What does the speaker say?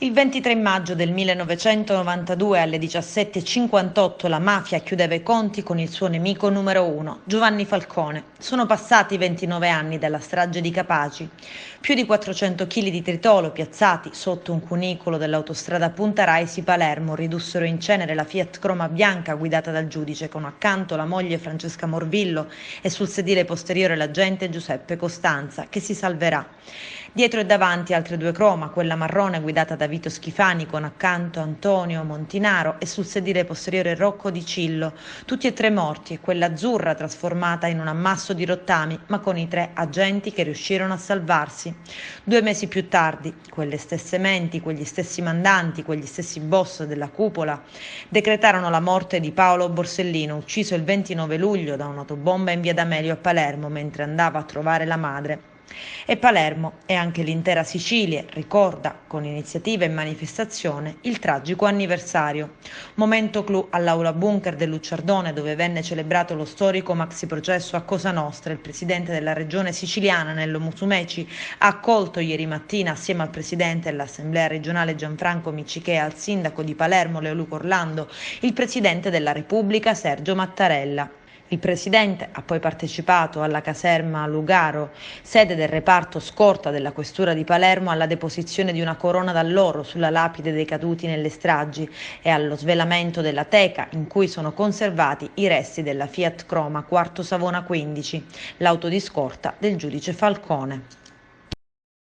Il 23 maggio del 1992 alle 17:58 la mafia chiudeva i conti con il suo nemico numero uno, Giovanni Falcone. Sono passati 29 anni dalla strage di Capaci. Più di 400 kg di tritolo piazzati sotto un cunicolo dell'autostrada Punta Raisi-Palermo ridussero in cenere la Fiat Croma bianca guidata dal giudice, con accanto la moglie Francesca Morvillo e sul sedile posteriore l'agente Giuseppe Costanza, che si salverà. Dietro e davanti altre due Croma, quella marrone guidata da Vito Schifani con accanto Antonio Montinaro e sul sedile posteriore Rocco Di Cillo, tutti e tre morti, e quella azzurra trasformata in un ammasso di rottami, ma con i tre agenti che riuscirono a salvarsi. 2 mesi più tardi, quelle stesse menti, quegli stessi mandanti, quegli stessi boss della cupola decretarono la morte di Paolo Borsellino, ucciso il 29 luglio da un'autobomba in via D'Amelio a Palermo mentre andava a trovare la madre. E Palermo e anche l'intera Sicilia ricorda, con iniziativa e manifestazione, il tragico anniversario. Momento clou all'aula bunker del Lucciardone, dove venne celebrato lo storico maxi processo a Cosa Nostra. Il presidente della regione siciliana, Nello Musumeci, ha accolto ieri mattina, assieme al presidente dell'Assemblea regionale Gianfranco Miccichè e al sindaco di Palermo, Leoluco Orlando, il presidente della Repubblica, Sergio Mattarella. Il presidente ha poi partecipato alla caserma Lugaro, sede del reparto scorta della questura di Palermo, alla deposizione di una corona d'alloro sulla lapide dei caduti nelle stragi e allo svelamento della teca in cui sono conservati i resti della Fiat Croma quarto Savona 15, l'auto di scorta del giudice Falcone.